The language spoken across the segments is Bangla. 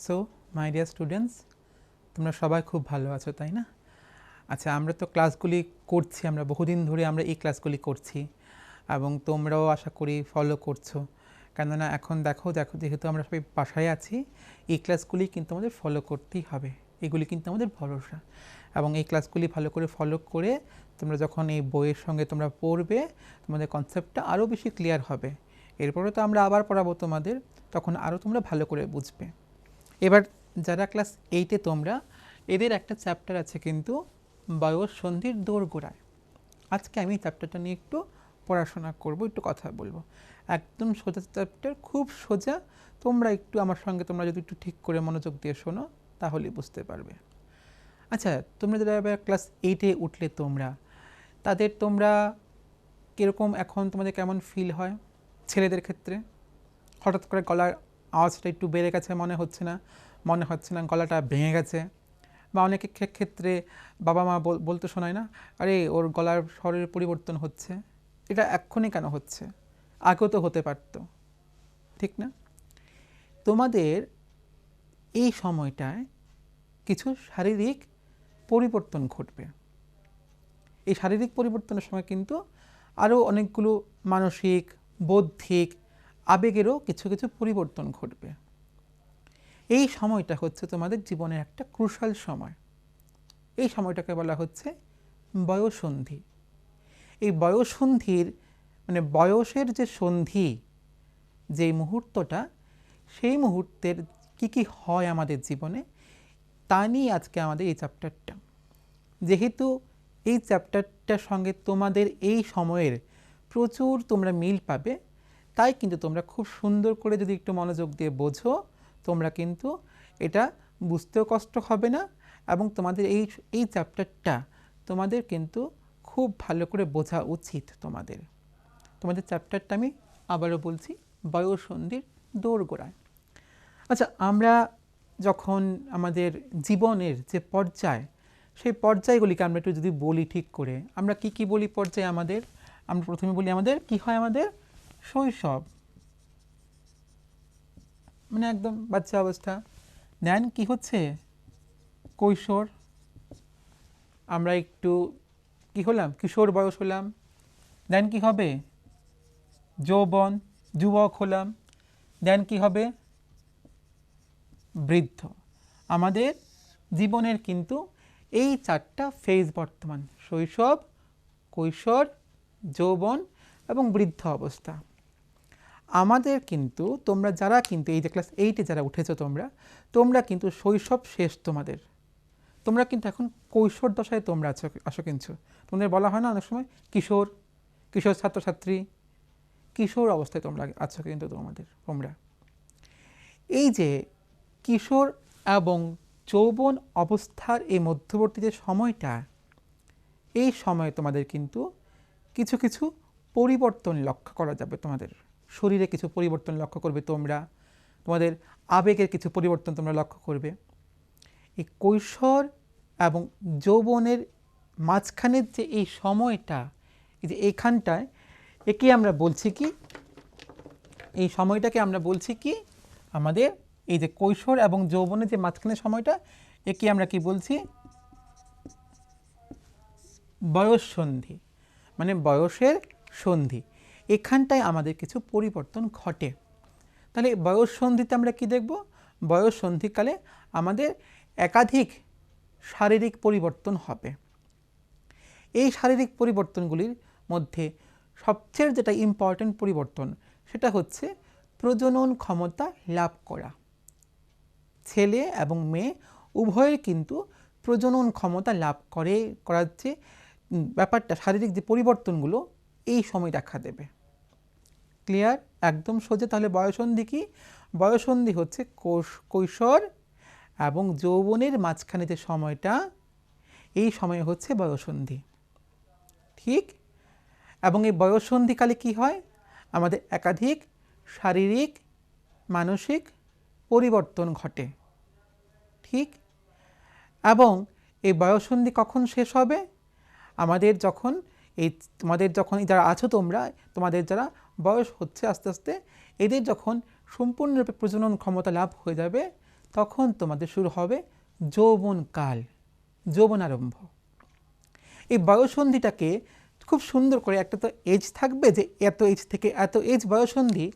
সো মাই ডিয়ার স্টুডেন্টস, তোমরা সবাই খুব ভালো আছো তাই না? আচ্ছা, আমরা তো ক্লাসগুলি করছি, আমরা বহুদিন ধরে আমরা এই ক্লাসগুলি করছি এবং তোমরাও আশা করি ফলো করছো। কেননা এখন দেখো যেহেতু আমরা সবাই বাসায় আছি, এই ক্লাসগুলি কিন্তু আমাদের ফলো করতেই হবে। এগুলি কিন্তু আমাদের ভরসা, এবং এই ক্লাসগুলি ভালো করে ফলো করে তোমরা যখন এই বইয়ের সঙ্গে তোমরা পড়বে, তোমাদের কনসেপ্টটা আরও বেশি ক্লিয়ার হবে। এরপরে তো আমরা আবার পড়াবো তোমাদের, তখন আরও তোমরা ভালো করে বুঝবে। এবার যারা ক্লাস 8-এ তোমরা, এদের একটা চ্যাপ্টার আছে কিন্তু বয়ঃসন্ধির দোরগোড়ায়। আজকে আমি চ্যাপ্টারটা নিয়ে একটু পড়াশোনা করব, একটু কথা বলবো। একদম সোজা চ্যাপ্টার, খুব সোজা। তোমরা একটু আমার সঙ্গে তোমরা যদি একটু ঠিক করে মনোযোগ দিয়ে শোনো তাহলেই বুঝতে পারবে। আচ্ছা, তোমরা যারা এবার ক্লাস 8-এ উঠলে তোমরা কীরকম, এখন তোমাদের কেমন ফিল হয়? ছেলেদের ক্ষেত্রে হঠাৎ করে গলার আওয়াজটা একটু বেড়ে গেছে মনে হচ্ছে না গলাটা ভেঙে গেছে? বা অনেকের ক্ষেত্রে বাবা মা বলতে শোনায় না, আরে ওর গলার স্বরের পরিবর্তন হচ্ছে, এটা এক্ষুনি কেন হচ্ছে? আগেও তো হতে পারতো, ঠিক না? তোমাদের এই সময়টায় কিছু শারীরিক পরিবর্তন ঘটবে। এই শারীরিক পরিবর্তনের সময় কিন্তু আরও অনেকগুলো মানসিক, বৌদ্ধিক, আবেগেরও কিছু কিছু পরিবর্তন ঘটবে। এই সময়টা হচ্ছে তোমাদের জীবনের একটা ক্রুশাল সময়। এই সময়টাকে বলা হচ্ছে বয়ঃসন্ধি। এই বয়ঃসন্ধির মানে বয়সের যে সন্ধি, যে মুহূর্তটা, সেই মুহূর্তের কি কি হয় আমাদের জীবনে, তা নিয়ে আজকে আমাদের এই চ্যাপ্টারটা। যেহেতু এই চ্যাপ্টারটার সঙ্গে তোমাদের এই সময়ের প্রচুর তোমরা মিল পাবে, তাই কিন্তু তোমরা খুব সুন্দর করে যদি একটু মনোযোগ দিয়ে বোঝো, তোমরা কিন্তু এটা বুঝতেও কষ্ট হবে না, এবং তোমাদের এই চ্যাপ্টারটা তোমাদের কিন্তু খুব ভালো করে বোঝা উচিত। তোমাদের চ্যাপ্টারটা আমি আবারও বলছি, বয়ঃসন্ধির দোরগোড়ায়। আচ্ছা, আমরা যখন আমাদের জীবনের যে পর্যায়, সেই পর্যায়গুলিকে আমরা একটু যদি বলি ঠিক করে, আমরা কি কি বলি পর্যায়ে আমাদের? আমরা প্রথমে বলি আমাদের কি হয়, আমাদের শৈশব, মানে একদম বাচ্চা অবস্থা। দেন কি হচ্ছে? কৈশোর। আমরা একটু কি হলাম? কিশোর বয়স হলাম। দেন কি হবে? যৌবন, যুবক হলাম। দেন কি হবে? বৃদ্ধ। আমাদের জীবনের কিন্তু এই 4টা ফেজ বর্তমান: শৈশব, কৈশোর, যৌবন এবং বৃদ্ধ অবস্থা। আমাদের কিন্তু তোমরা যারা কিন্তু এই যে ক্লাস 8-এ যারা উঠেছো তোমরা কিন্তু শৈশব শেষ। তোমরা কিন্তু এখন কৈশোর দশায় তোমরা আসো কিন্তু। তোমাদের বলা হয় না অনেক সময় কিশোর ছাত্রছাত্রী, কিশোর অবস্থায় তোমরা আছো কিন্তু তোমরা। এই যে কিশোর এবং যৌবন অবস্থার এই মধ্যবর্তী যে সময়টা, এই সময়ে তোমাদের কিন্তু কিছু কিছু পরিবর্তন লক্ষ্য করা যাবে। তোমাদের শরীরে কিছু পরিবর্তন লক্ষ্য করবে তোমরা, তোমাদের আবেগের কিছু পরিবর্তন তোমরা লক্ষ্য করবে। এই কৈশোর এবং যৌবনের মাঝখানের যে এই সময়টা, এই যে এইখানটায়, একে আমরা বলছি কি, এই সময়টাকে আমরা বলছি কি, আমাদের এই যে কৈশোর এবং যৌবনের যে মাঝখানের সময়টা, একে আমরা কি বলছি? বয়ঃসন্ধি, মানে বয়সের সন্ধি। এখানটায় আমাদের কিছু পরিবর্তন ঘটে। তাহলে বয়ঃসন্ধিতে আমরা কি দেখব? বয়ঃসন্ধিকালে আমাদের একাধিক শারীরিক পরিবর্তন হবে। এই শারীরিক পরিবর্তনগুলির মধ্যে সবচেয়ে যেটা ইম্পর্ট্যান্ট পরিবর্তন, সেটা হচ্ছে প্রজনন ক্ষমতা লাভ করা। ছেলে এবং মেয়ে উভয়ের কিন্তু প্রজনন ক্ষমতা লাভ করার যে ব্যাপারটা, শারীরিক যে পরিবর্তনগুলো এই সময় দেখা দেবে। ক্লিয়ার? একদম সোজা। তাহলে বয়ঃসন্ধি কি? বয়ঃসন্ধি হচ্ছে কৈশোর এবং যৌবনের মাঝখানে যে সময়টা, এই সময় হচ্ছে বয়ঃসন্ধি, ঠিক? এবং এই বয়ঃসন্ধিকালে কি হয়? আমাদের একাধিক শারীরিক, মানসিক পরিবর্তন ঘটে, ঠিক? এবং এই বয়ঃসন্ধি কখন শেষ হবে? তোমাদের যখন যারা আছো তোমাদের যারা বয়স হচ্ছে আস্তে আস্তে, এদের যখন সম্পূর্ণরূপে প্রজনন ক্ষমতা লাভ হয়ে যাবে, তখন তোমাদের শুরু হবে যৌবনকাল, যৌবনারম্ভ। এই বয়ঃসন্ধিটাকে খুব সুন্দর করে একটা তো এজ থাকবে যে এত এজ থেকে এত এজ বয়ঃসন্ধি,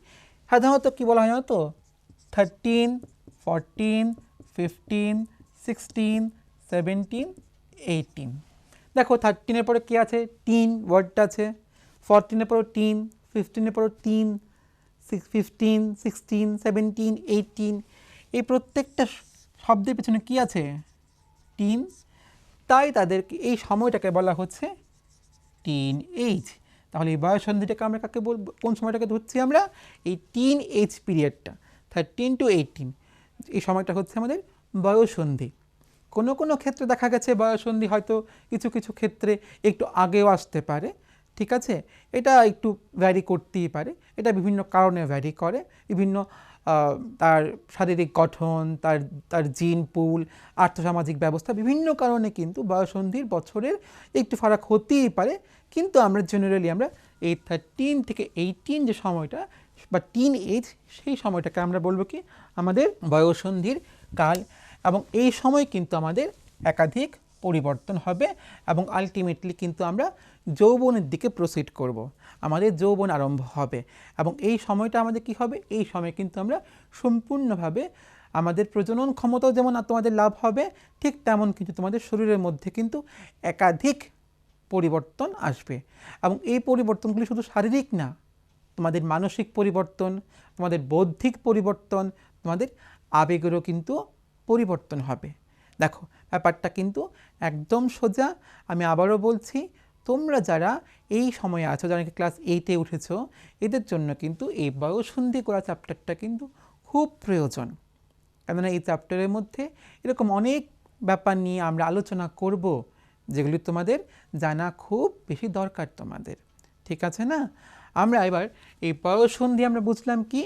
সাধারণত কী বলা হয় না তো 13, 14, 15, 16, 17, 18। দেখো 13-এর পরে কী আছে, টিন ওয়ার্ডটা আছে, 14-এর পরেও টিন, 15-এর পরেও টিন, 15, 16, 17, 18, এই প্রত্যেকটা শব্দের পেছনে কী আছে, টিন। তাই তাদেরকে এই সময়টাকে বলা হচ্ছে টিন এজ। তাহলে এই বয়ঃসন্ধিটাকে আমরা কাকে বলবো, কোন সময়টাকে ধরছি আমরা, এই টিন এজ পিরিয়ডটা 13 to 18, এই সময়টা হচ্ছে আমাদের বয়ঃসন্ধি। কোনো কোনো ক্ষেত্রে দেখা গেছে বয়ঃসন্ধি হয়তো কিছু কিছু ক্ষেত্রে একটু আগেও আসতে পারে, ঠিক আছে, এটা একটু ভ্যারি করতেই পারে, এটা বিভিন্ন কারণে ভ্যারি করে, বিভিন্ন তার শারীরিক গঠন, তার জিন পুল, আর্থসামাজিক ব্যবস্থা, বিভিন্ন কারণে কিন্তু বয়ঃসন্ধির বছরের একটু ফারাক হতেই পারে। কিন্তু আমরা জেনারেলি আমরা এই 13 থেকে 18 যে সময়টা বা টিন এজ, সেই সময়টাকে আমরা বলবো কি আমাদের বয়ঃসন্ধির কাল। এবং এই সময় কিন্তু আমাদের একাধিক পরিবর্তন হবে এবং আলটিমেটলি কিন্তু আমরা যৌবনের দিকে প্রসিড করব, আমাদের যৌবন আরম্ভ হবে। এবং এই সময়টা আমাদের কি হবে, এই সময় কিন্তু আমরা সম্পূর্ণভাবে আমাদের প্রজনন ক্ষমতাও যেমন তোমাদের লাভ হবে, ঠিক তেমন কিন্তু তোমাদের শরীরের মধ্যে কিন্তু একাধিক পরিবর্তন আসবে। এবং এই পরিবর্তনগুলি শুধু শারীরিক না, তোমাদের মানসিক পরিবর্তন, তোমাদের বৌদ্ধিক পরিবর্তন, তোমাদের আবেগেরও কিন্তু পরিবর্তন হবে। দেখো ব্যাপারটা কিন্তু একদম সোজা। আমি আবারও বলছি, তোমরা যারা এই সময়ে আছো, যারা ক্লাস 8-এ উঠেছ, এদের জন্য কিন্তু এই বয়ঃসন্ধি করা চ্যাপ্টারটা কিন্তু খুব প্রয়োজন। কেননা এই চ্যাপ্টারের মধ্যে এরকম অনেক ব্যাপার নিয়ে আমরা আলোচনা করব, যেগুলি তোমাদের জানা খুব বেশি দরকার তোমাদের, ঠিক আছে না। আমরা এবার এই বয়ঃসন্ধি আমরা বুঝলাম কি,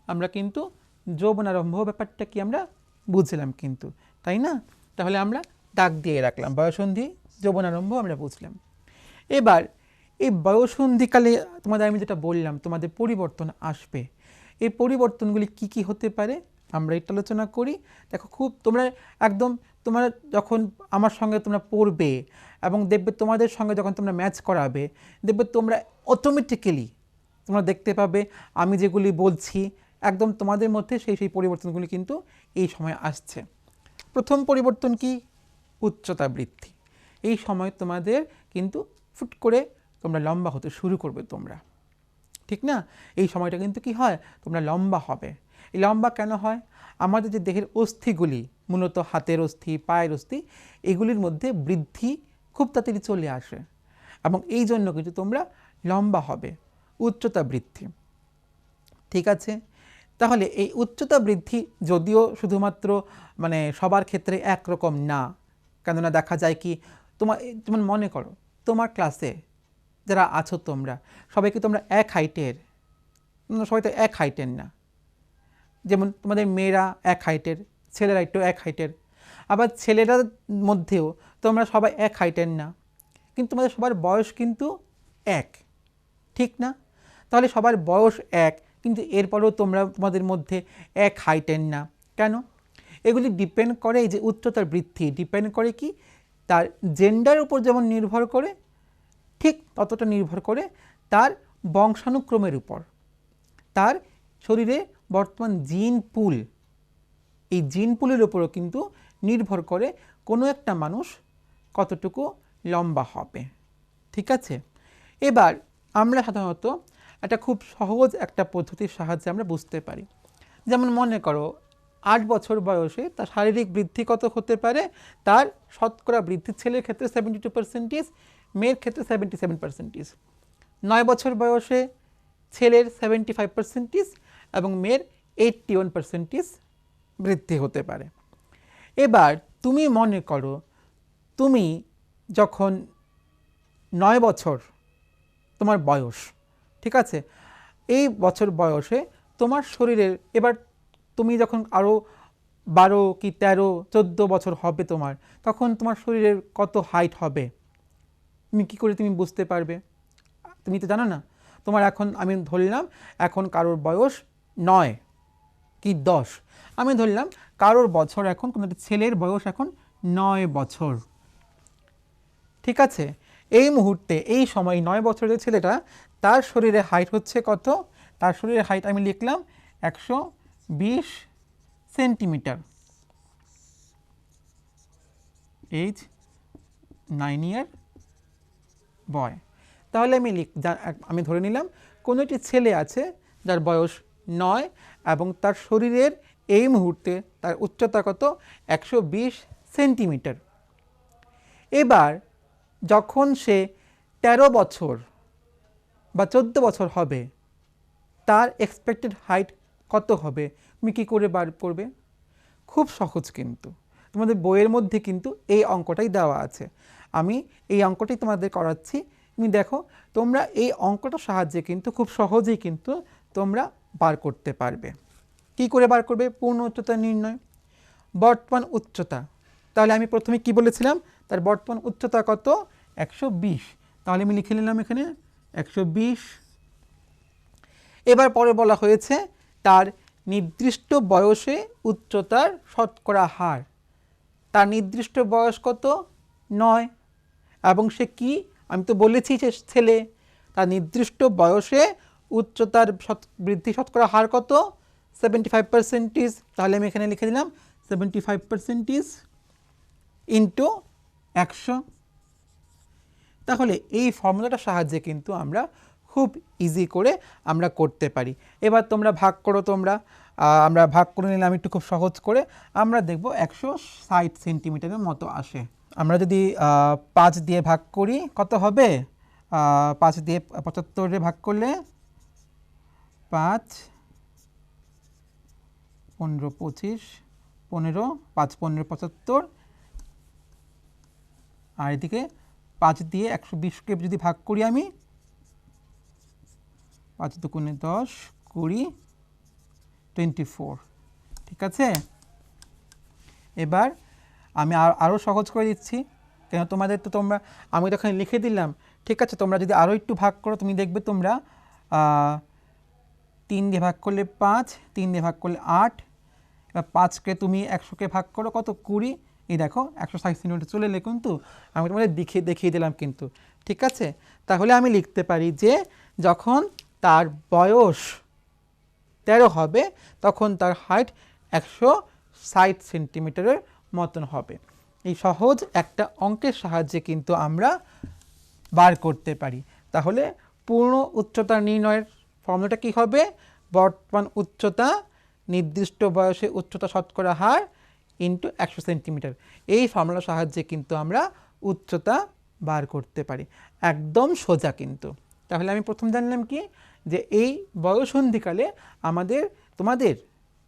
আমরা কিন্তু যৌবনারম্ভ ব্যাপারটা কি আমরা বুঝলাম কিন্তু, তাই না। তাহলে আমরা দাগ দিয়ে রাখলাম, বয়ঃসন্ধি যৌবনারম্ভ আমরা বুঝলাম। এবার এই বয়ঃসন্ধিকালে তোমাদের আমি যেটা বললাম, তোমাদের পরিবর্তন আসবে। এই পরিবর্তনগুলি কি কি হতে পারে আমরা এটা আলোচনা করি। দেখো খুব তোমরা একদম, তোমরা যখন আমার সঙ্গে তোমরা পড়বে এবং দেখবে তোমাদের সঙ্গে যখন তোমরা ম্যাচ করাবে, দেখবে তোমরা অটোমেটিক্যালি তোমরা দেখতে পাবে আমি যেগুলি বলছি একদম তোমাদের মধ্যে সেই পরিবর্তনগুলি কিন্তু এই সময় আসছে। প্রথম পরিবর্তন কি, উচ্চতা বৃদ্ধি। এই সময় তোমাদের কিন্তু ফুট করে তোমরা লম্বা হতে শুরু করবে তোমরা, ঠিক না। এই সময়টা কিন্তু কি হয়, তোমরা লম্বা হবে। এই লম্বা কেন হয়, আমাদের যে দেহের অস্থিগুলি, মূলত হাতের অস্থি, পায়ের অস্থি, এগুলির মধ্যে বৃদ্ধি খুব তাড়াতাড়ি চলে আসে এবং এই জন্য কিন্তু তোমরা লম্বা হবে, উচ্চতা বৃদ্ধি, ঠিক আছে। তাহলে এই উচ্চতা বৃদ্ধি যদিও শুধুমাত্র মানে সবার ক্ষেত্রে একরকম না, কেননা দেখা যায় কি তোমার মনে করো তোমার ক্লাসে যারা আছো তোমরা সবাইকে তোমরা এক হাইটের, সবাই তো এক হাইটের না। যেমন তোমাদের মেয়েরা এক হাইটের, ছেলেরা একটু এক হাইটের, আবার ছেলেরার মধ্যেও তোমরা সবাই এক হাইটের না, কিন্তু তোমাদের সবার বয়স কিন্তু এক, ঠিক না। তাহলে সবার বয়স এক, কিন্তু এরপরেও তোমাদের মধ্যে এক হাইটের না কেন। এগুলি ডিপেন্ড করে, এই যে উচ্চতার বৃদ্ধি ডিপেন্ড করে কি তার জেন্ডারের উপর যেমন নির্ভর করে, ঠিক ততটা নির্ভর করে তার বংশানুক্রমের উপর, তার শরীরে বর্তমান জিন পুল, এই জিন পুলের উপরও কিন্তু নির্ভর করে কোনো একটা মানুষ কতটুকু লম্বা হবে, ঠিক আছে। এবার আমরা সাধারণত একটা খুব সহজ একটা পদ্ধতির সাহায্যে আমরা বুঝতে পারি। যেমন মনে করো 8 বছর বয়সে তার শারীরিক বৃদ্ধি কত হতে পারে, তার শতকরা বৃদ্ধি ছেলের ক্ষেত্রে 72%, মেয়ের ক্ষেত্রে 77%। 9 বছর বয়সে ছেলের 75% এবং মেয়ের 81% বৃদ্ধি হতে পারে। এবার তুমি মনে করো তুমি যখন 9 বছর তোমার বয়স, ঠিক আছে, এই বছর বয়সে তোমার শরীরের, এবার তুমি যখন আরও 12 কি 13, 14 বছর হবে তোমার, তখন তোমার শরীরের কত হাইট হবে তুমি কী করে তুমি বুঝতে পারবে, তুমি তো জানো না। তোমার এখন আমি ধরলাম এখন কারোর বয়স 9 কি 10, আমি ধরলাম কারোর বছর এখন, কোনো একটা ছেলের বয়স এখন 9 বছর, ঠিক আছে। এই মুহূর্তে এই সময় 9 বছরের ছেলেটা, তার শরীরে হাইট হচ্ছে কত? তার শরীরের হাইট আমি লিখলাম 120 সেন্টিমিটার। এজ 9 ইয়ার বয়। তাহলে আমি ধরে নিলাম কোনো একটি ছেলে আছে যার বয়স 9 এবং তার শরীরের এই মুহূর্তে তার উচ্চতা কত? 120 সেন্টিমিটার। এবার যখন সে 13 বছর বা 14 বছর হবে, তার এক্সপেক্টেড হাইট কত হবে? তুমি কী করে বার করবে? খুব সহজ, কিন্তু তোমাদের বইয়ের মধ্যে কিন্তু এই অঙ্কটাই দেওয়া আছে। আমি এই অঙ্কটাই তোমাদের করাচ্ছি। তুমি দেখো, তোমরা এই অঙ্কটার সাহায্যে কিন্তু খুব সহজেই কিন্তু তোমরা বার করতে পারবে। কি করে বার করবে? পূর্ণ উচ্চতা নির্ণয়, বর্তমান উচ্চতা। তাহলে আমি প্রথমে কি বলেছিলাম? তার বর্তমান উচ্চতা কত? 120। তাহলে আমি লিখে নিলাম এখানে 120। এবার পরে বলা হয়েছে তার নির্দিষ্ট বয়সে উচ্চতার শতকরা হার। তার নির্দিষ্ট বয়স কত? 9। এবং সে কি? আমি তো বলেছি যে ছেলে। তার নির্দিষ্ট বয়সে উচ্চতার বৃদ্ধি শতকরা হার কত? 75%। তাহলে আমি এখানে লিখে দিলাম 75% ইন্টু 100। তাহলে এই ফর্মুলাটার সাহায্যে কিন্তু আমরা খুব ইজি করে আমরা করতে পারি। এবার তোমরা ভাগ করো। আমরা ভাগ করে নিলাম একটু খুব সহজ করে। আমরা দেখব 160 সেন্টিমিটারের মতো আসে। আমরা যদি 5 দিয়ে ভাগ করি কত হবে? 5 দিয়ে 75 ভাগ করলে 5, 15, 25, 15, 5, 15, 75। আর এদিকে 5 দিয়ে 120কে যদি ভাগ করি আমি, 5 দুগুণে 10, 20, 24। ঠিক আছে। এবার আমি আরও সহজ করে দিচ্ছি, কেন তোমাদের তো আমি তো এখানে লিখে দিলাম। ঠিক আছে, তোমরা যদি আরও একটু ভাগ করো, তুমি দেখবে তোমরা 3 দিয়ে ভাগ করলে 5, 3 দিয়ে ভাগ করলে 8। এবার 5কে তুমি 100কে ভাগ করো কত? 20। এই দেখো 160 সেন্টিমিটার চলে এলে, কিন্তু আমি তোমাদের দেখিয়ে দিলাম কিন্তু। ঠিক আছে, তাহলে আমি লিখতে পারি যে যখন তার বয়স 13 হবে তখন তার হাইট 160 সেন্টিমিটারের মতন হবে। এই সহজ একটা অঙ্কের সাহায্যে কিন্তু আমরা বার করতে পারি। তাহলে পূর্ণ উচ্চতা নির্ণয়ের ফর্মুলাটা কী হবে? বর্তমান উচ্চতা নির্দিষ্ট বয়সে উচ্চতা শতকরা হার ইন্টু 100 সেন্টিমিটার। এই ফর্মুলার সাহায্যে কিন্তু আমরা উচ্চতা বার করতে পারি। একদম সোজা কিন্তু। তাহলে আমি প্রথম জানলাম কি, যে এই বয়ঃসন্ধিকালে তোমাদের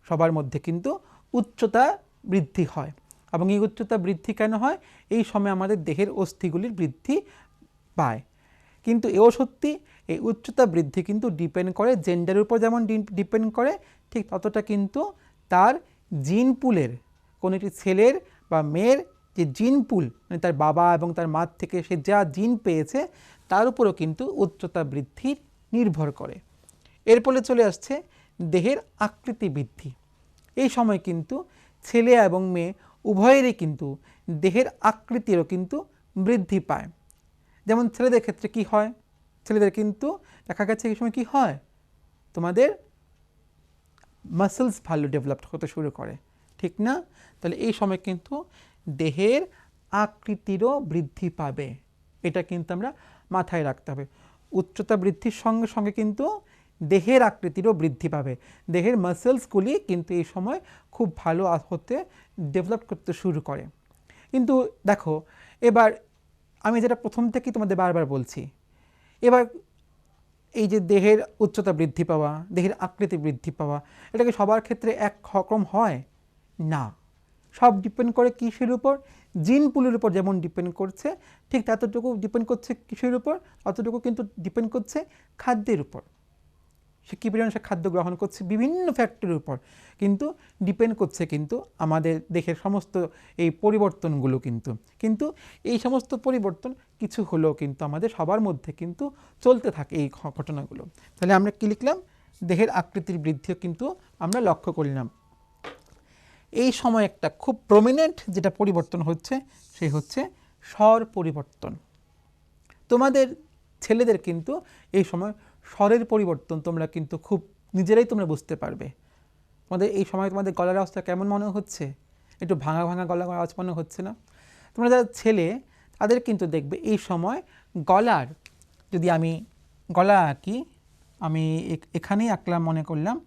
সবার মধ্যে কিন্তু উচ্চতা বৃদ্ধি হয়। এবং এই উচ্চতা বৃদ্ধি কেন হয়? এই সময় আমাদের দেহের অস্থিগুলির বৃদ্ধি পায়। কিন্তু এও সত্যি, এই উচ্চতা বৃদ্ধি কিন্তু ডিপেন্ড করে জেন্ডারের উপর, যেমন ডিপেন্ড করে ঠিক ততটা কিন্তু তার জিন পুলের, কোনো একটি ছেলের বা মেয়ের যে জিন পুল, মানে তার বাবা এবং তার মা থেকে সে যা জিন পেয়েছে তার উপরও কিন্তু উচ্চতা বৃদ্ধির নির্ভর করে। এর ফলে চলে আসছে দেহের আকৃতি বৃদ্ধি। এই সময় কিন্তু ছেলে এবং মেয়ে উভয়েরই কিন্তু দেহের আকৃতিরও কিন্তু বৃদ্ধি পায়। যেমন ছেলেদের ক্ষেত্রে কি হয়? ছেলেদের কিন্তু দেখা গেছে এই সময় কী হয়, তোমাদের মাসেলস ভালো ডেভেলপ হতে শুরু করে, ঠিক না? তাহলে এই সময় কিন্তু দেহের আকৃতিরও বৃদ্ধি পাবে। এটা কিন্তু আমরা মাথায় রাখতে হবে। উচ্চতা বৃদ্ধির সঙ্গে সঙ্গে কিন্তু দেহের আকৃতিরও বৃদ্ধি পাবে। দেহের মাসেলসগুলি কিন্তু এই সময় খুব ভালো হতে ডেভেলপ করতে শুরু করে। কিন্তু দেখো, এবার আমি যেটা প্রথম থেকেই তোমাদের বারবার বলছি, এবার এই যে দেহের উচ্চতা বৃদ্ধি পাওয়া, দেহের আকৃতি বৃদ্ধি পাওয়া, এটা কি সবার ক্ষেত্রে এক রকম হয় না। সব ডিপেন্ড করে কিসের উপর? জিন পুলের উপর যেমন ডিপেন্ড করছে, ঠিক ততটুকু ডিপেন্ড করছে কিসের উপর? অতটুকু কিন্তু ডিপেন্ড করছে খাদ্যের উপর। সে কী পরিমাণে সে খাদ্য গ্রহণ করছে, বিভিন্ন ফ্যাক্টরের উপর কিন্তু ডিপেন্ড করছে কিন্তু আমাদের দেহের সমস্ত এই পরিবর্তনগুলো। কিন্তু এই সমস্ত পরিবর্তন কিছু হলেও কিন্তু আমাদের সবার মধ্যে কিন্তু চলতে থাকে এই ঘটনাগুলো। তাহলে আমরা কী লিখলাম? দেহের আকৃতির বৃদ্ধিও কিন্তু আমরা লক্ষ্য করলাম। এই সময় একটা খুব প্রমিনেন্ট যেটা পরিবর্তন হচ্ছে সেই হচ্ছে স্বর পরিবর্তন। তোমাদের ছেলেদের কিন্তু এই সময় স্বরের পরিবর্তন তোমরা কিন্তু খুব নিজেরাই তোমরা বুঝতে পারবে। তোমাদের এই সময় তোমাদের গলার আওয়াজটা কেমন মনে হচ্ছে? একটু ভাঙা ভাঙা গলার আওয়াজ মনে হচ্ছে না? তোমরা যারা ছেলে তাদের কিন্তু দেখবে এই সময় গলার, যদি আমি গলা আঁকি, আমি এখানেই আঁকলাম মনে করলাম,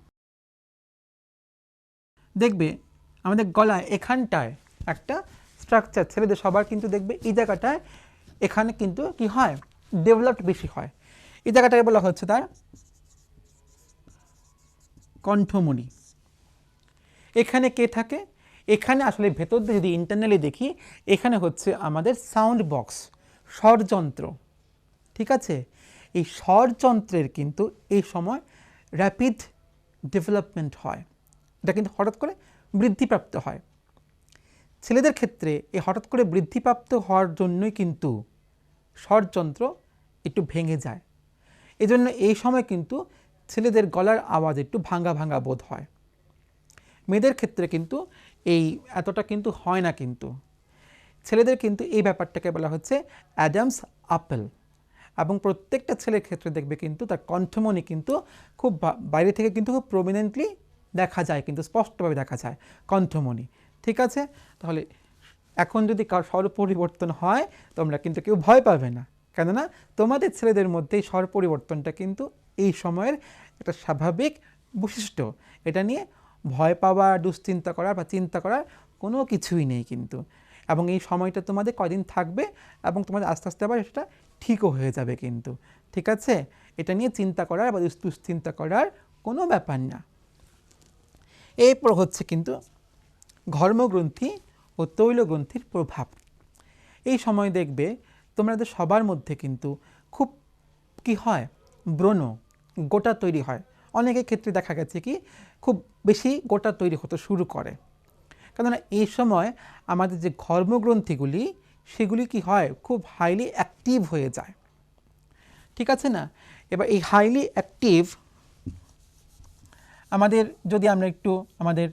দেখবে আমাদের গলা এখানটায় একটা স্ট্রাকচার, ছেলেদের সবার কিন্তু দেখবে এই জায়গাটায় এখানে কিন্তু কি হয়, ডেভেলপড বেশি হয়। এই জায়গাটাকে বলা হচ্ছে তার কণ্ঠমণি। এখানে কে থাকে? এখানে আসলে ভেতর দিয়ে যদি ইন্টারনালি দেখি, এখানে হচ্ছে আমাদের সাউন্ড বক্স, স্বরযন্ত্র। ঠিক আছে, এই স্বরযন্ত্রের কিন্তু এই সময় র্যাপিড ডেভেলপমেন্ট হয়, এটা কিন্তু হঠাৎ করে বৃদ্ধিপ্রাপ্ত হয়। ছেলেদের ক্ষেত্রে এই হঠাৎ করে বৃদ্ধিপ্রাপ্ত হওয়ার জন্যই কিন্তু স্বরযন্ত্র একটু ভেঙে যায়। এজন্য এই সময় কিন্তু ছেলেদের গলার আওয়াজ একটু ভাঙা ভাঙা বোধ হয়। মেয়েদের ক্ষেত্রে কিন্তু এই এতটা কিন্তু হয় না। কিন্তু ছেলেদের কিন্তু এই ব্যাপারটাকে বলা হচ্ছে অ্যাডামস আপেল, এবং প্রত্যেকটা ছেলের ক্ষেত্রে দেখবে কিন্তু তার কণ্ঠমণি কিন্তু খুব বাইরে থেকে কিন্তু খুব প্রমিনেন্টলি দেখা যায়, কিন্তু স্পষ্টভাবে দেখা যায় কণ্ঠমণি। ঠিক আছে, তাহলে এখন যদি কার স্বর পরিবর্তন হয় তোমরা কিন্তু কেউ ভয় পাবে না, কেননা তোমাদের ছেলেদের মধ্যে স্বর পরিবর্তনটা কিন্তু এই সময়ের একটা স্বাভাবিক বৈশিষ্ট্য। এটা নিয়ে ভয় পাওয়া, দুশ্চিন্তা করার বা চিন্তা করার কোনো কিছুই নেই কিন্তু। এবং এই সময়টা তোমাদের কদিন থাকবে এবং তোমাদের আস্তে আস্তে আবার সেটা ঠিকও হয়ে যাবে কিন্তু। ঠিক আছে, এটা নিয়ে চিন্তা করার বা দুশ্চিন্তা করার কোনো ব্যাপার না। এরপর হচ্ছে কিন্তু ঘর্মগ্রন্থি ও তৈলগ্রন্থির প্রভাব। এই সময় দেখবে তোমাদের সবার মধ্যে কিন্তু খুব কি হয়, ব্রণ, গোটা তৈরি হয়। অনেকের ক্ষেত্রে দেখা গেছে কি খুব বেশি গোটা তৈরি হতে শুরু করে, কেননা এই সময় আমাদের যে ঘর্মগ্রন্থিগুলি সেগুলি কি হয়, খুব হাইলি অ্যাক্টিভ হয়ে যায়। ঠিক আছে না? এবার এই হাইলি অ্যাক্টিভ আমাদের, যদি আমরা একটু আমাদের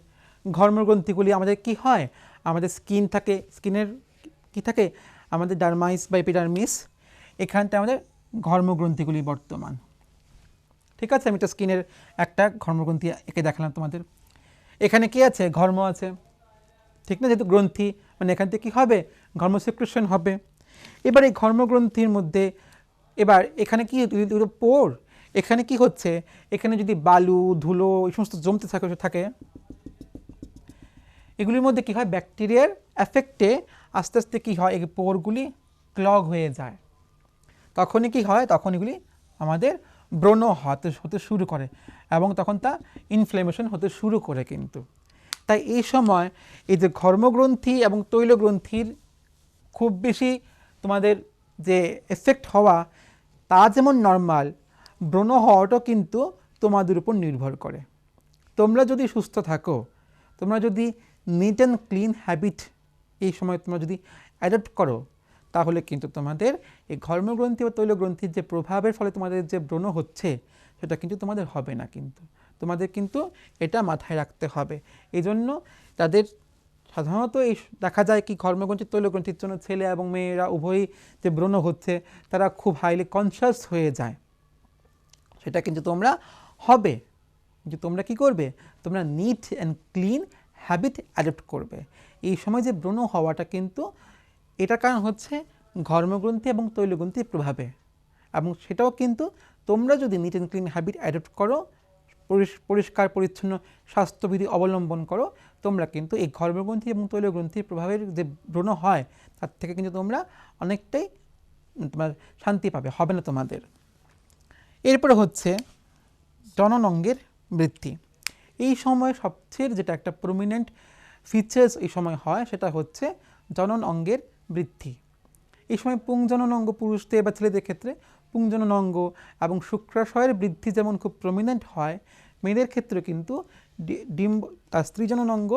ঘর্মগ্রন্থিগুলি আমাদের কি হয়, আমাদের স্কিন থাকে, স্কিনের কি থাকে, আমাদের ডার্মাইস বা এপিডার্মিস, এখানটা আমাদের ঘর্মগ্রন্থিগুলি বর্তমান। ঠিক আছে, আমি একটা স্কিনের একটা ঘর্মগ্রন্থি একে দেখালাম তোমাদের। এখানে কি আছে, ঘর্ম আছে, ঠিক না? যেহেতু গ্রন্থি মানে এখান থেকে কী হবে, ঘর্ম সিক্রেশন হবে। এবার এই ঘর্মগ্রন্থির মধ্যে এবার এখানে কি পোর, এখানে কি হচ্ছে, এখানে যদি বালু ধুলো এই সমস্ত জমতে থাকে এগুলির মধ্যে কী হয়, ব্যাকটেরিয়ার এফেক্টে আস্তে আস্তে কী হয়, এই পোরগুলি ক্লগ হয়ে যায়। তখনই কি হয়, তখন এগুলি আমাদের ব্রণ হতে শুরু করে এবং তখন তা ইনফ্লেমেশন হতে শুরু করে কিন্তু। তাই এই সময় এই যে ঘর্মগ্রন্থি এবং তৈলগ্রন্থির খুব বেশি তোমাদের যে এফেক্ট হওয়া, তা যেমন নর্মাল, ব্রণ হওয়াটাও কিন্তু তোমাদের উপর নির্ভর করে। তোমরা যদি সুস্থ থাকো, তোমরা যদি নিট অ্যান্ড ক্লিন হ্যাবিট এই সময় তোমরা যদি অ্যাডপ্ট করো, তাহলে কিন্তু তোমাদের এই ঘর্মগ্রন্থি বা তৈলগ্রন্থির যে প্রভাবের ফলে তোমাদের যে ব্রণ হচ্ছে সেটা কিন্তু তোমাদের হবে না। কিন্তু তোমাদের কিন্তু এটা মাথায় রাখতে হবে। এই জন্য তাদের সাধারণত এই দেখা যায় কি, ঘর্মগ্রন্থি তৈলগ্রন্থির জন্য ছেলে এবং মেয়েরা উভয়ই যে ব্রণ হচ্ছে তারা খুব হাইলি কনসিয়াস হয়ে যায়। সেটা কিন্তু তোমরা হবে যে তোমরা কি করবে, তোমরা neat and clean habit adopt করবে। এই সময় যে ব্রণ হওয়াটা কিন্তু এটার কারণ হচ্ছে ঘর্মগ্রন্থি এবং তৈলগ্রন্থির প্রভাবে, এবং সেটাও কিন্তু তোমরা যদি neat and clean habit adopt করো, পরিষ্কার পরিচ্ছন্ন স্বাস্থ্যবিধি অবলম্বন করো, তোমরা কিন্তু এই ঘর্মগ্রন্থি এবং তৈলগ্রন্থির প্রভাবের যে ব্রণ হয় তার থেকে কিন্তু তোমরা অনেকটাই তোমার শান্তি পাবে, হবে না তোমাদের। এরপরে হচ্ছে জনন অঙ্গের বৃদ্ধি। এই সময় সবচেয়ে যেটা একটা প্রমিনেন্ট ফিচার্স এই সময় হয় সেটা হচ্ছে জনন অঙ্গের বৃদ্ধি। এই সময় পুংজনন অঙ্গ পুরুষদের বা ছেলেদের ক্ষেত্রে পুংজনন অঙ্গ এবং শুক্রাশয়ের বৃদ্ধি যেমন খুব প্রমিনেন্ট হয়, মেয়েদের ক্ষেত্রে কিন্তু তার স্ত্রীজনন অঙ্গ,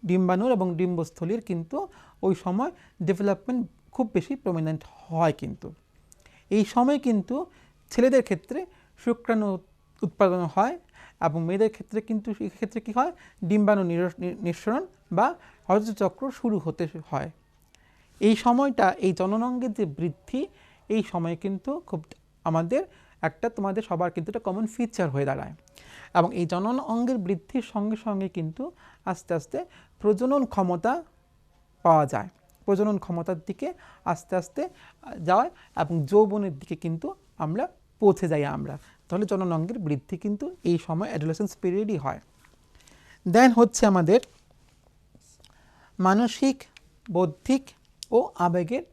ডিম্বাণুর এবং ডিম্বস্থলীর কিন্তু ওই সময় ডেভেলপমেন্ট খুব বেশি প্রমিনেন্ট হয়। কিন্তু এই সময় কিন্তু ছেলেদের ক্ষেত্রে শুক্রাণু উৎপাদন হয় এবং মেয়েদের ক্ষেত্রে কিন্তু এক্ষেত্রে কী হয়, ডিম্বাণু নিঃসরণ বা রজতচক্র শুরু হতে হয়। এই সময়টা এই জননাঙ্গের যে বৃদ্ধি, এই সময়ে কিন্তু খুব আমাদের একটা তোমাদের সবার কিন্তু একটা কমন ফিচার হয়ে দাঁড়ায়। এবং এই জনন অঙ্গের বৃদ্ধির সঙ্গে সঙ্গে কিন্তু আস্তে আস্তে প্রজনন ক্ষমতা পাওয়া যায়, প্রজনন ক্ষমতার দিকে আস্তে আস্তে যায় এবং যৌবনের দিকে কিন্তু আমরা পৌঁছে যাই আমরা। তাহলে জনন অঙ্গের বৃদ্ধি কিন্তু এই সময় অ্যাডোলেসেন্স পিরিয়ডই হয়। দেন হচ্ছে আমাদের মানসিক, বৌদ্ধিক ও আবেগের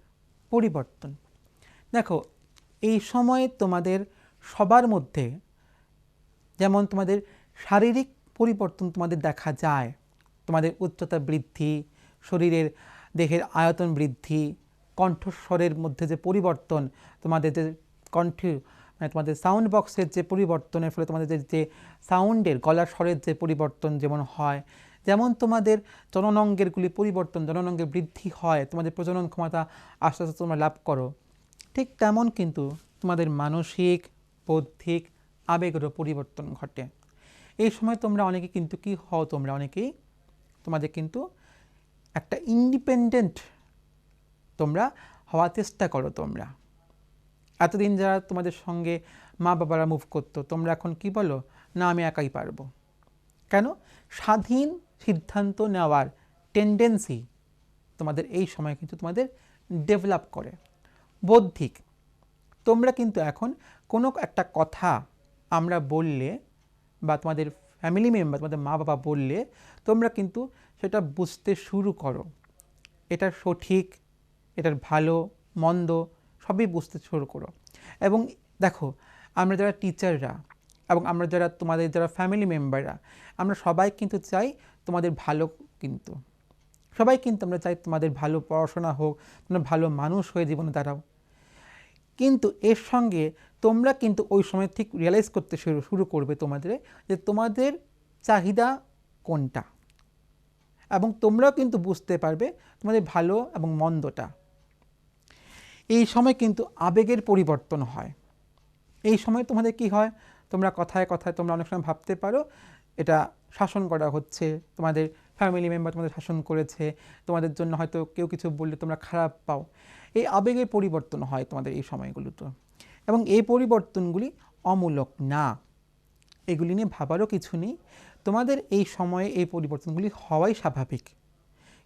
পরিবর্তন। দেখো, এই সময়ে তোমাদের সবার মধ্যে যেমন তোমাদের শারীরিক পরিবর্তন তোমাদের দেখা যায়, তোমাদের উচ্চতা বৃদ্ধি, শরীরের দেহের আয়তন বৃদ্ধি, কণ্ঠস্বরের মধ্যে যে পরিবর্তন, তোমাদের যে কণ্ঠে মানে তোমাদের সাউন্ড বক্সের যে পরিবর্তনের ফলে তোমাদের যে সাউন্ডের গলার স্বরের যে পরিবর্তন যেমন হয়, যেমন তোমাদের জননাঙ্গেরগুলি পরিবর্তন, জননাঙ্গের বৃদ্ধি হয়, তোমাদের প্রজনন ক্ষমতা আস্তে আস্তে তোমরা লাভ করো, ঠিক তেমন কিন্তু তোমাদের মানসিক, বৌদ্ধিক, আবেগেরও পরিবর্তন ঘটে। এই সময় তোমরা অনেকে কিন্তু কি হও, তোমরা অনেকেই তোমাদের কিন্তু একটা ইন্ডিপেন্ডেন্ট তোমরা হওয়ার চেষ্টা করো। তোমরা এতদিন যারা তোমাদের সঙ্গে মা বাবারা মুভ করতো, তোমরা এখন কি বলো, না আমি একাই পারবো। কেন? স্বাধীন সিদ্ধান্ত নেওয়ার টেন্ডেন্সি তোমাদের এই সময় কিন্তু তোমাদের ডেভেলপ করে। বৌদ্ধিক, তোমরা কিন্তু এখন কোনো একটা কথা আমরা বললে বা তোমাদের ফ্যামিলি মেম্বার, তোমাদের মা বাবা বললে, তোমরা কিন্তু সেটা বুঝতে শুরু করো। এটার সঠিক, এটার ভালো মন্দ সবই বুঝতে শুরু করো। এবং দেখো, আমরা যারা টিচাররা এবং আমরা যারা তোমাদের যারা ফ্যামিলি মেম্বাররা, আমরা সবাই কিন্তু চাই তোমাদের ভালো, কিন্তু সবাই কিন্তু আমরা চাই তোমাদের ভালো পড়াশোনা হোক, তোমরা ভালো মানুষ হয়ে জীবনে দাঁড়াও। কিন্তু এর সঙ্গে তোমরা কিন্তু ওই সময় ঠিক রিয়েলাইজ করতে শুরু করবে তোমাদের যে তোমাদের চাহিদা কোনটা, এবং তোমরাও কিন্তু বুঝতে পারবে তোমাদের ভালো এবং মন্দটা। এই সময় কিন্তু আবেগের পরিবর্তন হয়। এই সময় তোমাদের কি হয়, তোমরা কথায় কথায় তোমরা অনেক সময় ভাবতে পারো এটা শাসন করা হচ্ছে, তোমাদের ফ্যামিলি মেম্বার তোমাদের শাসন করেছে, তোমাদের জন্য হয়তো কেউ কিছু বললে তোমরা খারাপ পাও। এই আবেগের পরিবর্তন হয় তোমাদের এই সময়গুলোতে, এবং এই পরিবর্তনগুলি অমূলক না, এগুলি নিয়ে ভাবারও কিছু নেই। তোমাদের এই সময়ে এই পরিবর্তনগুলি হওয়াই স্বাভাবিক।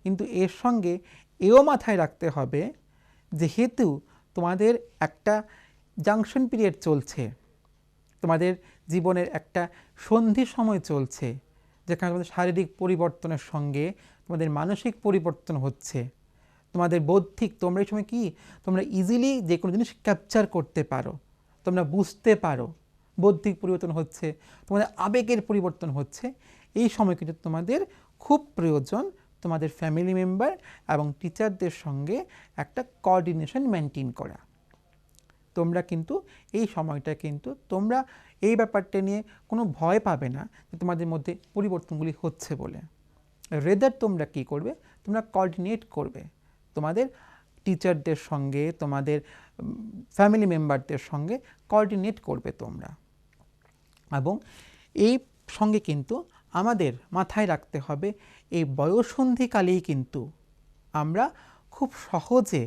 কিন্তু এর সঙ্গে এও মাথায় রাখতে হবে, যেহেতু তোমাদের একটা জাংশন পিরিয়ড চলছে, তোমাদের জীবনের একটা সন্ধি সময় চলছে, যেখানে তোমাদের শারীরিক পরিবর্তনের সঙ্গে তোমাদের মানসিক পরিবর্তন হচ্ছে, তোমাদের বৌদ্ধিক, তোমরা এই সময় কি তোমরা ইজিলি যে কোনো জিনিস ক্যাপচার করতে পারো, তোমরা বুঝতে পারো, বৌদ্ধিক পরিবর্তন হচ্ছে, তোমাদের আবেগের পরিবর্তন হচ্ছে। এই সময় কিন্তু তোমাদের খুব প্রয়োজন তোমাদের ফ্যামিলি মেম্বার এবং টিচারদের সঙ্গে একটা কোঅর্ডিনেশন মেনটেন করা। তোমরা কিন্তু এই সময়টা কিন্তু তোমরা এই ব্যাপারটা নিয়ে কোনো ভয় পাবে না যে তোমাদের মধ্যে পরিবর্তনগুলি হচ্ছে বলে। রেদার তোমরা কি করবে, তোমরা কোঅর্ডিনেট করবে তোমাদের টিচারদের সঙ্গে, তোমাদের ফ্যামিলি মেম্বারদের সঙ্গে কোঅর্ডিনেট করবে তোমরা। এবং এই সঙ্গে কিন্তু আমাদের মাথায় রাখতে হবে, এই বয়ঃসন্ধিকালেই কিন্তু আমরা খুব সহজে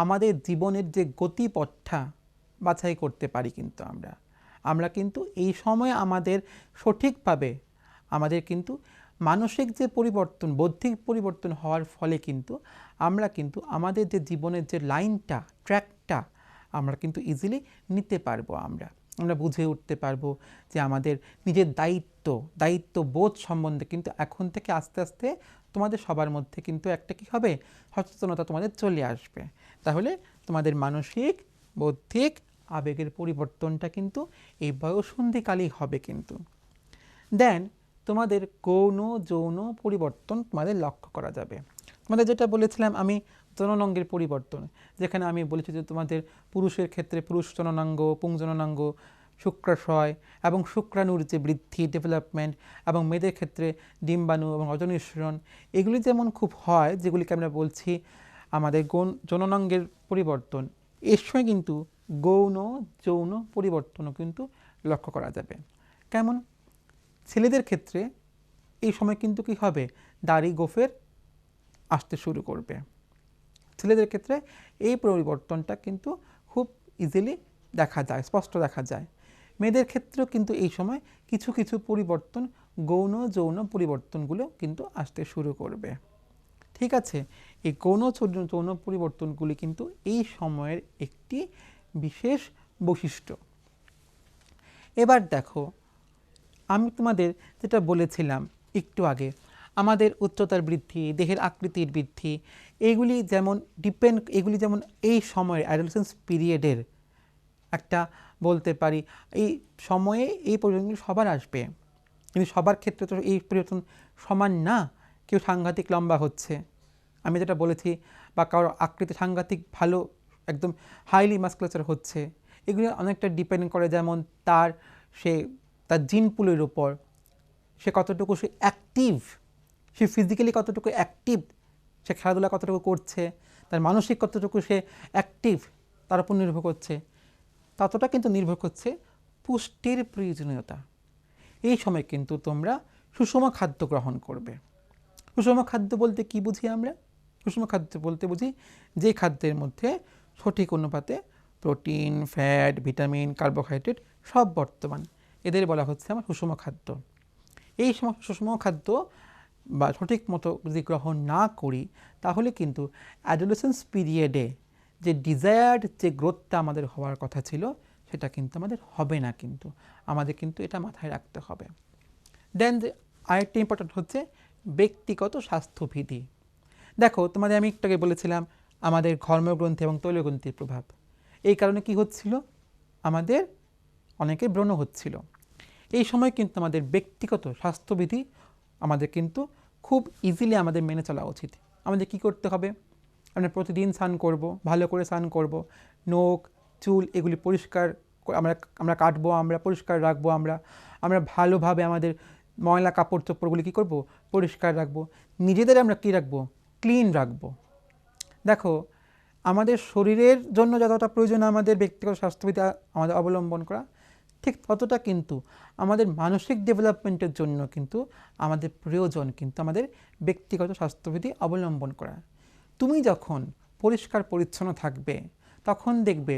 আমাদের জীবনের যে গতিপথটা বাছাই করতে পারি। কিন্তু আমরা কিন্তু এই সময় আমাদের সঠিকভাবে আমাদের কিন্তু মানসিক যে পরিবর্তন, বৌদ্ধিক পরিবর্তন হওয়ার ফলে কিন্তু আমরা কিন্তু আমাদের যে জীবনের যে লাইনটা, ট্র্যাকটা আমরা কিন্তু ইজিলি নিতে পারবো। আমরা বুঝে উঠতে পারবো যে আমাদের নিজের দায়িত্ববোধ সম্বন্ধে কিন্তু এখন থেকে আস্তে আস্তে তোমাদের সবার মধ্যে কিন্তু একটা কি হবে, সচেতনতা তোমাদের চলে আসবে। তাহলে তোমাদের মানসিক, বৌদ্ধিক, আবেগের পরিবর্তনটা কিন্তু এই বয়ঃসন্ধিকালেই হবে। কিন্তু দেন তোমাদের গৌণ যৌন পরিবর্তন তোমাদের লক্ষ্য করা যাবে। তোমাদের যেটা বলেছিলাম আমি, জননাঙ্গের পরিবর্তন, যেখানে আমি বলেছি যে তোমাদের পুরুষের ক্ষেত্রে পুরুষ জননাঙ্গ, পুংজননাঙ্গ, শুক্রাশয় এবং শুক্রাণুর যে বৃদ্ধি, ডেভেলপমেন্ট, এবং মেয়েদের ক্ষেত্রে ডিম্বাণু এবং অজনিশ্বরণ, এগুলি যেমন খুব হয়, যেগুলিকে আমরা বলছি আমাদের জননাঙ্গের পরিবর্তন, এর সময় কিন্তু গৌণ যৌন পরিবর্তনও কিন্তু লক্ষ্য করা যাবে। কেমন? ছেলেদের ক্ষেত্রে এই সময় কিন্তু কি হবে, দাড়ি গোফের আসতে শুরু করবে। ছেলেদের ক্ষেত্রে এই পরিবর্তনটা কিন্তু খুব ইজিলি দেখা যায়, স্পষ্ট দেখা যায়। মেয়েদের ক্ষেত্রেও কিন্তু এই সময় কিছু কিছু পরিবর্তন, গৌণ যৌন পরিবর্তনগুলো কিন্তু আসতে শুরু করবে। ঠিক আছে, এই গৌণ যৌন পরিবর্তনগুলি কিন্তু এই সময়ের একটি বিশেষ বৈশিষ্ট্য। এবার দেখো, আমি তোমাদের যেটা বলেছিলাম একটু আগে, আমাদের উচ্চতার বৃদ্ধি, দেহের আকৃতির বৃদ্ধি, এগুলি যেমন এই সময়ের অ্যাডোলেসেন্স পিরিয়ডের একটা বলতে পারি, এই সময়ে এই পরিবর্তনগুলি সবার আসবে, কিন্তু সবার ক্ষেত্রে তো এই পরিবর্তন সমান না। কেউ সাংঘাতিক লম্বা হচ্ছে, আমি যেটা বলেছি, বা কারোর আকৃতি সাংঘাতিক ভালো, একদম হাইলি মাসকুলাচার হচ্ছে। এগুলো অনেকটা ডিপেন্ড করে যেমন তার জিন পুলের উপর, সে কতটুকু সে অ্যাক্টিভ, সে ফিজিক্যালি কতটুকু অ্যাক্টিভ, সে খেলাধুলা কতটুকু করছে, তার মানসিক কতটুকু সে অ্যাক্টিভ, তার উপর নির্ভর করছে। ততটা কিন্তু নির্ভর করছে পুষ্টির প্রয়োজনীয়তা। এই সময় কিন্তু তোমরা সুষম খাদ্য গ্রহণ করবে। সুষম খাদ্য বলতে কি বুঝি আমরা? সুষম খাদ্য বলতে বুঝি যে খাদ্যের মধ্যে সঠিক অনুপাতে প্রোটিন, ফ্যাট, ভিটামিন, কার্বোহাইড্রেট সব বর্তমান, এদের বলা হচ্ছে আমার সুষম খাদ্য। এই সুষম খাদ্য বা সঠিক মতো যদি গ্রহণ না করি, তাহলে কিন্তু অ্যাডোলেসেন্স পিরিয়ডে যে ডিজায়ার্ড যে গ্রোথটা আমাদের হওয়ার কথা ছিল, সেটা কিন্তু আমাদের হবে না। কিন্তু আমাদের কিন্তু এটা মাথায় রাখতে হবে। দেন আরেকটা ইম্পর্ট্যান্ট হচ্ছে ব্যক্তিগত স্বাস্থ্যবিধি। দেখো, তোমাদের আমি একটু আগে বলেছিলাম আমাদের ঘর্মগ্রন্থি এবং তৈলগ্রন্থির প্রভাব। এই কারণে কি হচ্ছিল, আমাদের অনেকের ব্রণ হচ্ছিল। এই সময় কিন্তু আমাদের ব্যক্তিগত স্বাস্থ্যবিধি আমাদের কিন্তু খুব ইজিলি আমাদের মেনে চলা উচিত। আমাদের কি করতে হবে? আমরা প্রতিদিন স্নান করব, ভালো করে স্নান করব, নখ, চুল এগুলি পরিষ্কার আমরা কাটবো, আমরা পরিষ্কার রাখবো, আমরা ভালোভাবে আমাদের ময়লা কাপড় চোপড়গুলি কী করব, পরিষ্কার রাখবো। নিজেদের আমরা কী রাখবো, ক্লিন রাখবো। দেখো, আমাদের শরীরের জন্য যতটা প্রয়োজন আমাদের ব্যক্তিগত স্বাস্থ্যবিধি আমাদের অবলম্বন করা, ঠিক ততটা কিন্তু আমাদের মানসিক ডেভেলপমেন্টের জন্য কিন্তু আমাদের প্রয়োজন কিন্তু আমাদের ব্যক্তিগত স্বাস্থ্যবিধি অবলম্বন করা। তুমি যখন পরিষ্কার পরিচ্ছন্ন থাকবে, তখন দেখবে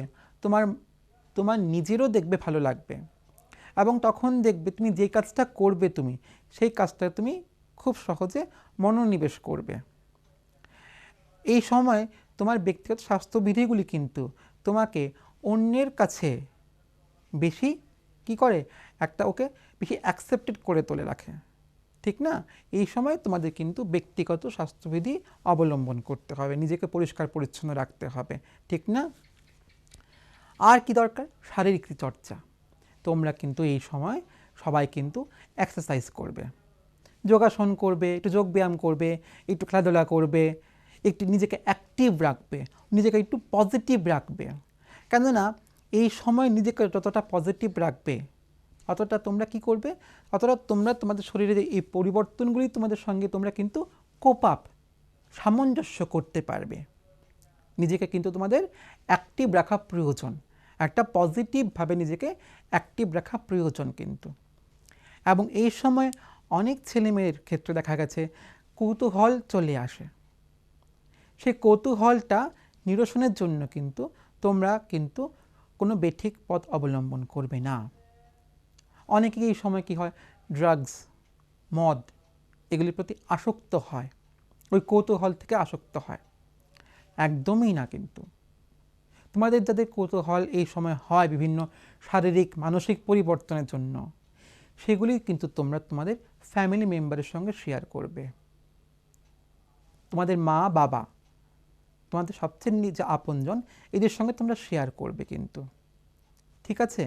তোমার নিজেরও দেখবে ভালো লাগবে, এবং তখন দেখবে তুমি যে কাজটা করবে, তুমি সেই কাজটা তুমি খুব সহজে মনোনিবেশ করবে। এই সময় তোমার ব্যক্তিগত স্বাস্থ্যবিধিগুলি কিন্তু তোমাকে অন্যের কাছে বেশি কি করে, ওকে বেশি অ্যাকসেপ্টেড করে তোলে রাখে, ঠিক না? এই সময় তোমাদের কিন্তু ব্যক্তিগত স্বাস্থ্যবিধি অবলম্বন করতে হবে, নিজেকে পরিষ্কার পরিচ্ছন্ন রাখতে হবে, ঠিক না? আর কি দরকার? শারীরিক চর্চা। তোমরা কিন্তু এই সময় সবাই কিন্তু এক্সারসাইজ করবে, যোগাসন করবে, একটু যোগব্যায়াম করবে, একটু খেলাধুলা করবে, একটু নিজেকে অ্যাক্টিভ রাখবে, নিজেকে একটু পজিটিভ রাখবে। কেননা এই সময় নিজেকে যতটা পজিটিভ রাখবে, ততটা তোমরা কি করবে, ততটা তোমরা তোমাদের শরীরের এই পরিবর্তনগুলি তোমাদের সঙ্গে তোমরা কিন্তু কোপ আপ, সামঞ্জস্য করতে পারবে। নিজেকে কিন্তু তোমাদের অ্যাক্টিভ রাখা প্রয়োজন, একটা পজিটিভভাবে নিজেকে অ্যাক্টিভ রাখা প্রয়োজন কিন্তু। এবং এই সময় অনেক ছেলেমেয়ের ক্ষেত্রে দেখা গেছে কৌতূহল চলে আসে। সেই কৌতূহলটা নিরসনের জন্য কিন্তু তোমরা কিন্তু কোনো বেঠিক পথ অবলম্বন করবে না। অনেকেই এই সময় কি হয়, ড্রাগস, মদ এগুলির প্রতি আসক্ত হয়, ওই কৌতূহল থেকে আসক্ত হয়। একদমই না। কিন্তু তোমাদের যাদের কৌতূহল এই সময় হয় বিভিন্ন শারীরিক মানসিক পরিবর্তনের জন্য, সেগুলি কিন্তু তোমরা তোমাদের ফ্যামিলি মেম্বারের সঙ্গে শেয়ার করবে। তোমাদের মা বাবা, তোমাদের সবচেয়ে যে আপনজন, এদের সঙ্গে তোমরা শেয়ার করবে কিন্তু, ঠিক আছে?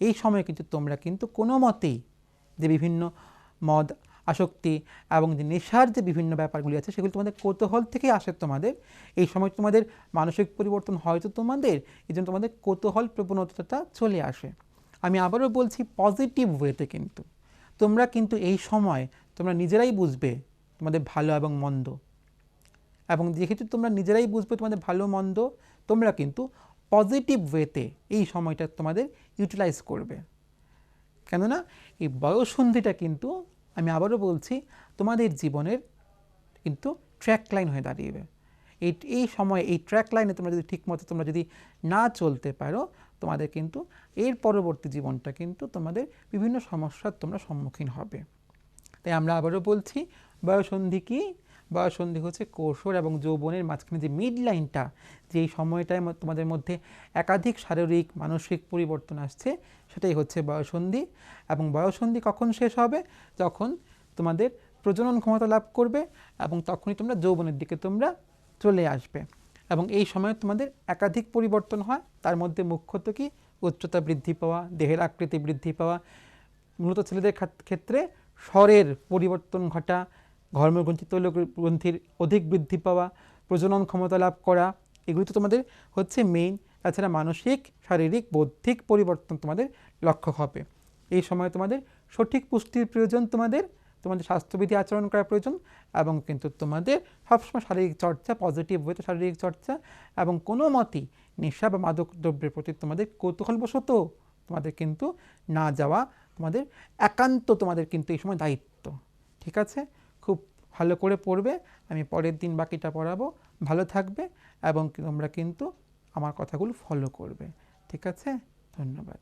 এই সময় কিন্তু তোমরা কিন্তু কোনো মতেই যে বিভিন্ন মদ আসক্তি এবং যে নেশার যে বিভিন্ন ব্যাপারগুলি আছে, সেগুলি তোমাদের কৌতূহল থেকে আসে। তোমাদের এই সময় তোমাদের মানসিক পরিবর্তন হয়তো তোমাদের, এই জন্য তোমাদের কৌতূহল প্রবণতাটা চলে আসে। আমি আবারও বলছি, পজিটিভ ওয়েতে কিন্তু তোমরা কিন্তু এই সময় তোমরা নিজেরাই বুঝবে তোমাদের ভালো এবং মন্দ, এবং যেহেতু তোমরা নিজেরাই বুঝবে তোমাদের ভালো মন্দ, তোমরা কিন্তু পজিটিভ ওয়েতে এই সময়টা তোমাদের ইউটিলাইজ করবে। কেননা এই বয়ঃসন্ধিটা কিন্তু, আমি আবারও বলছি, তোমাদের জীবনের কিন্তু ট্র্যাক লাইন হয়ে দাঁড়িয়েবে। এই সময় এই ট্র্যাক লাইনে তোমরা যদি ঠিকমতো তোমরা যদি না চলতে পারো, তোমাদের কিন্তু এর পরবর্তী জীবনটা কিন্তু তোমাদের বিভিন্ন সমস্যার তোমরা সম্মুখীন হবে। তাই আমরা আবারও বলছি, বয়ঃসন্ধি কি? বয়ঃসন্ধি হচ্ছে কৈশোর এবং যৌবনের মাঝখানে যে মিড লাইনটা, যে এই সময়টায় তোমাদের মধ্যে একাধিক শারীরিক মানসিক পরিবর্তন আসছে, সেটাই হচ্ছে বয়ঃসন্ধি। এবং বয়ঃসন্ধি কখন শেষ হবে? যখন তোমাদের প্রজনন ক্ষমতা লাভ করবে এবং তখনই তোমরা যৌবনের দিকে তোমরা চলে আসবে। এবং এই সময় তোমাদের একাধিক পরিবর্তন হয়, তার মধ্যে মুখ্যত কি? উচ্চতা বৃদ্ধি পাওয়া, দেহের আকৃতি বৃদ্ধি পাওয়া, মূলত ছেলেদের ক্ষেত্রে স্বরের পরিবর্তন ঘটা, ঘর্মগ্রন্থি তৈলগ্রন্থির অধিক বৃদ্ধি পাওয়া, প্রজনন ক্ষমতা লাভ করা, এগুলি তো তোমাদের হচ্ছে মেইন। তাছাড়া মানসিক, শারীরিক, বৌদ্ধিক পরিবর্তন তোমাদের লক্ষ্য হবে। এই সময় তোমাদের সঠিক পুষ্টির প্রয়োজন, তোমাদের স্বাস্থ্যবিধি আচরণ করা প্রয়োজন, এবং কিন্তু তোমাদের সবসময় শারীরিক চর্চা, পজিটিভ ওয়েতে শারীরিক চর্চা, এবং কোনো মতেই নেশা বা মাদক দ্রব্যের প্রতি তোমাদের কৌতূহলবশত তোমাদের কিন্তু না যাওয়া, তোমাদের একান্ত তোমাদের কিন্তু এই সময় দায়িত্ব। ঠিক আছে? খুব ভালো করে পড়বে, আমি পরের দিন বাকিটা পড়াবো। ভালো থাকবে এবং তোমরা কিন্তু আমার কথাগুলো ফলো করবে। ঠিক আছে? ধন্যবাদ।